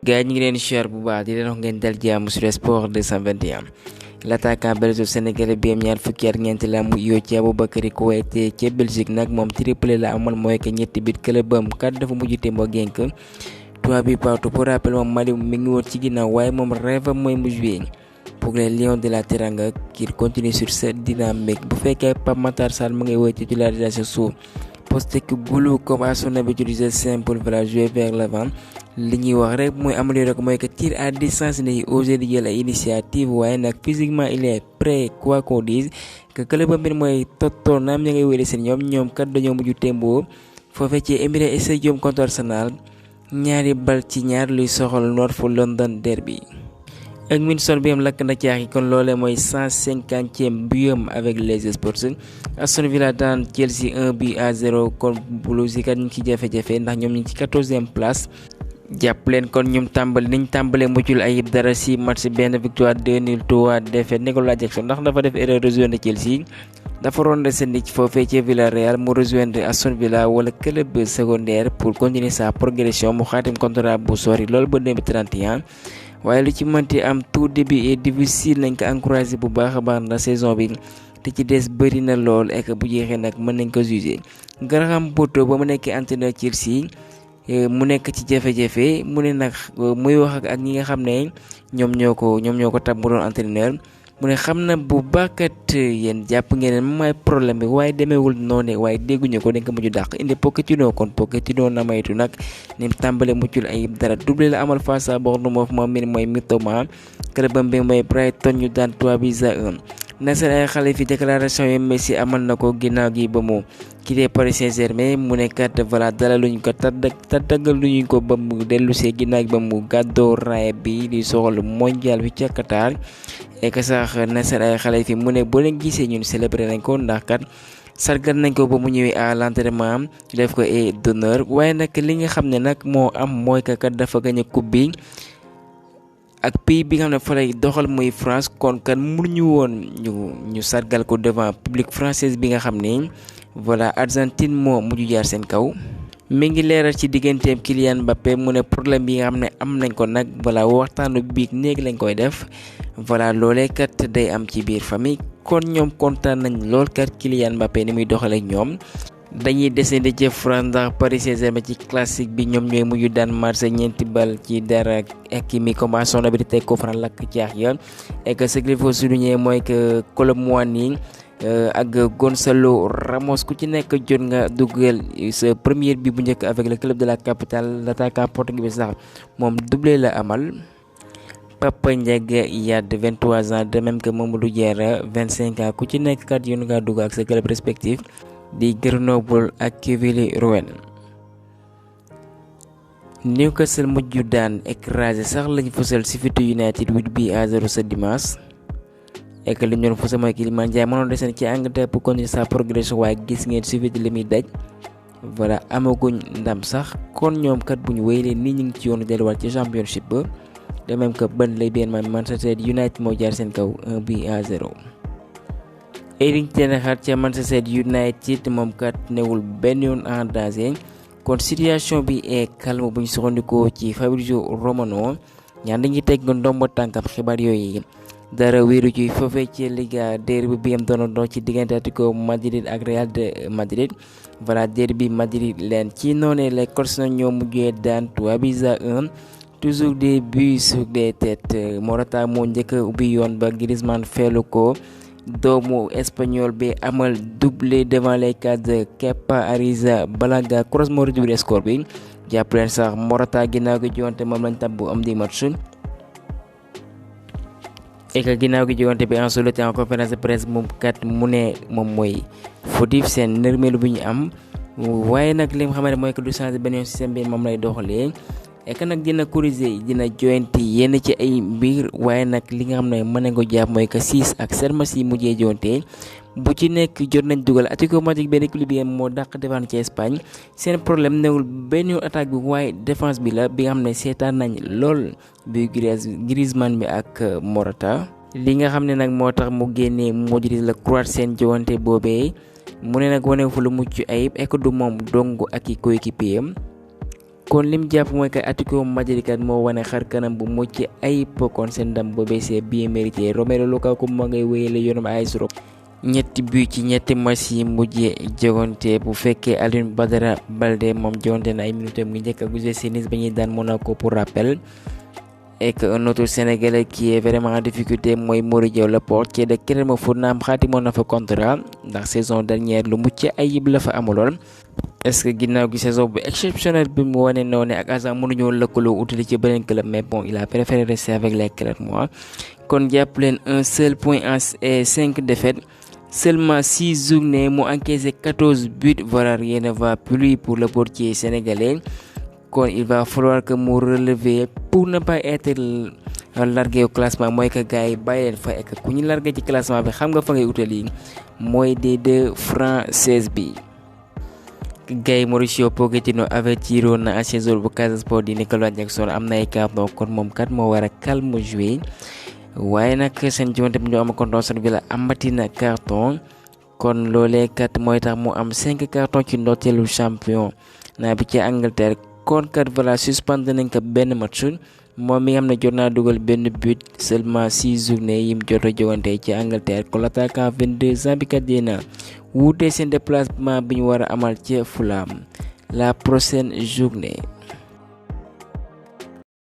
gars yi ñu ngi leen share bu baax di leen wax ngeen dal jàmm sur Sport 221. L'attaquant belge sénégalais bi am ñaar fukki at ñeenti la mu yoo ci Aboubakary Kouyaté ca Belgique nag moom triplé la amal mooy que ñetti bit clubam kat dafa mujj témboo genk 3 buts partout. Pour rappel moom Mali mi ngi woon ci ginnaaw waaye moom rêve mooy mu jouer pour les Lions de la Teranga qui continue sur cette dynamique. Bu fekkee Pape Matar Sarr mu ngay woy titularisation suuf poste que Goulou comme à son habitude c'est simple, voilà, jouer vers l'avant. Li ñuy wax rek mooy améliorer ko mooy que tir à distance ne osé di jël ay initiative waaye nag physiquement il est prêt quoi qu'on dise que club bi mooy Tottenham ña ngay wéri seen ñoom kat dañoo mujj tembo foofee ci Emirates Stadium contre Arsenal ñaari bal ci ñaar luy soxal North London derby. Ak Minson bi am lakk na caaxi kon loolee mooy 150e buyam avec les Sports. Aston Villa daan Chelsea 1-0 kon Blues yi kat ñu ngi ci jafe-jafe ndax ñoom ñu ngi ci 14e place. jàpp leen kon ñoom niñ tàmbalee muccul ayib dara si match benn victoire 2-0 3 défaite Nicolas Jackson ndax dafa def erreur rejoindre Chelsea dafa ronde seen nit foofee ci Villarreal mu rejoindre Aston Villa wala club secondaire pour continuer sa progression mu xaatim contrat bu sori loolu ba 2031 waaye lu ci mënti am tout début est difficile nañ ko encouragé bu baax a baax ndax saison bi te ci des bëri na lool et que bu jeexee nag mën nañ ko juger. Graham Potter ba mu nekkee entraîneur Chelsea mu nekk ci jafe-jafe mu ne nag muy wax ak ñi nga xam ne ñoom ñoo ko tab mu doon entraîneur mu ne xam na bu baaxkat yéen jàpp ngeen ne may problème bi waaye demeewul noonu waaye dégguñu ko dañ ko mujj dàq indi Pochettino kon Pochettino na maytu nag ni tàmbale muccul ayib dara doublé la amal face à Bournemouth moom mi mooy Mitoma clubam bi mooy Brighton ñu daan 3-1. Nasser ay xale fi déclaration yi Messi amal na ko ginnaaw gi ba mu quitté Paris Saint-Germain mu ne kat voilà dalaluñ ko tàggaluñ ko ba mu dellusee ginnaaw gi ba mu gàddoo raaya bi di soxal mondial bi ca Qatar et que sax Nasser ay xale fi mu ne boo leen gisee ñun célébré nañ ko ndax kat sargal nañ ko ba mu ñëwee à l'entraînement def ko et d'honneur waaye nag li nga xam ne nag moo am mooy que kat dafa gañ a coupe bi ak pays bi nga xam ne fa lay doxal muy France kon kan mënuñu woon ñu sargal ko devant public français bi nga xam ne voilà Argentine moo mujj jaar seen kaw. mi ngi leeral ci digganteem Kylian Mbappé mu ne problème bi nga xam ne am nañ ko nag voilà waxtaanu biig néeg lañ koy def voilà loolee kat day am ci biir famille kon ñoom kontaan nañ lool kat Kylian Mbappé ni muy doxalee ñoom. dañuy desandi ci France ndax Paris Saint-Germain ci classique bi ñoom ñooy mujj daan Marseille ñeenti bal ci dara Hakimi comme à son habitude ko faral lakk caax ya et que ce qu'il faut souligner mooy que Colomboigny ak Gonçalo Ramos ku ci nekk jot nga dugal sa première bi bu njëkk avec le club de la capitale l'attaquant portugais bi sax moom doublé la amal. Papa Ndiaga Yade 23 ans de même que Mamadou Diarra 25 ans ku ci nekk kat yoon nga dugg ak sa club respectif di Grenoble ak Quevilly-Rouen. Newcastle mujj daan écrasé sax lañ fësal Sheffield United 8-0 ce dimanche et que li ñu doon fësal mooy Iliman Ndiaye mënoon deseen ci Angleterre pour continuer sa progression waaye gis ngeen Sheffield li muy daj voilà amaguñ ndam sax kon ñoom kat bu ñu wéyalee nii ñu ngi ci yoonu delluwaat ci championship ba de même que Burnley bien Manchester United moo jaar seen kaw 1-0. Erik ten Hag ca Manchester United moom kat newul benn yoon en danger kon situation bi est calme bu ñu soxandikoo ci Fabrizio Romano ñaan dañuy teg nga ndombo tànkam xibaar yooyu dara wéeru ci foofee ci Liga derby bi am doon dox ci diggante Atlético Madrid ak Real de Madrid voilà derby Madrid leen ci noonee les Colts ñoo mujjee daan 3-1 toujours des buts sur des têtes Morata moo njëkk ubbi yoon ba Griezmann feelu ko doomu espagnol bi amal doublé devant les cadres Kepa Arrizabalaga cross moo réduire score bi jàpp leen sax Morata ginnaaw gi jonte moom lañ tabbu am di match et que ginnaaw gi jonte bi Ancelotti en conférence de presse moom kat mu ne moom mooy fautif seen nërmeelu bu ñu am waaye nag li nga xamante mooy que du changer benn yoon système bi moom lay doxalee et que nag dina corriger dina joyanti yenn ci ay mbir waaye nag li nga xam ne mën nañ ko jàpp mooy que 6 ak 7 match yi mujjee joonte bu ci nekk jot nañ dugal Atlético Madrid benn club bi moo dàq défense ci Espagne seen problème newul benn yoon attaque bi waaye défense bi la bi nga xam ne seetaan nañ lool bi Griezmann bi ak Morata. li nga xam ne nag moo tax mu génnee Modric la croate seen joonte boobee mu ne nag wane fu lu mucc ayib et que du moom dong ak i coéquipier am kon lim jàpp mooy que Atlético Madrid kat moo wane xar kanam bu mucc ayib kon seen ndam boobee c'est bien mérité. Romelu Lukaku moo ngay wéyale yoonam AS Roma ñetti but ci ñetti match yi mujjee jogante bu fekkee Alioune Badara Baldé moom jogante na ay minutes mu njëkk ak UGC Nice ba ñuy daan Monaco pour rappel. Et qu'un autre Sénégalais qui est vraiment en difficulté mooy Mory Diaw le portier de Clermont Foot naam xaatimoon na fa contrat ndax saison dernière lu mucc ayib la fa amaloon. est-ce que ginnaaw gi saison bu exceptionnel bi mu wane noonu ak agent mënuñoo lëkkaloo utali ci beneen club mais bon il a préféré rester avec les Clermontois. kon jàpp leen un seul point et 5 défaites seulement 6 journées mu encaissé 14 buts voilà rien ne va plus pour le portier sénégalais. kon il va falloir que mu relever pour ne pas être largué au classement mooy que gars yi bàyyi leen fa ek ku ñu largué ci classement bi xam nga fa ngay utali mooy des 2 français bi. gars yi Mauricio Pochettino avertiroon na ancien joueur bu Casa Sport di Nicolas Jackson am na ay carton kon moom kat moo war a calme jouer waaye nag seen jiwante bi ñu am kon Aston Villa amati na carton kon loolee kat mooy tax mu am 5 carton ci ndorteelu champion naa bi ci Angleterre. kon kat voilà suspendre nañ ko benn match moom mi nga xam ne jot naa dugal benn but seulement 6 journées yim jot a jogante ci Angleterre kon l'attaquant 22 ans bi kat dina wuute seen déplacement bi ñu war a amal ci Fulham la prochaine journée.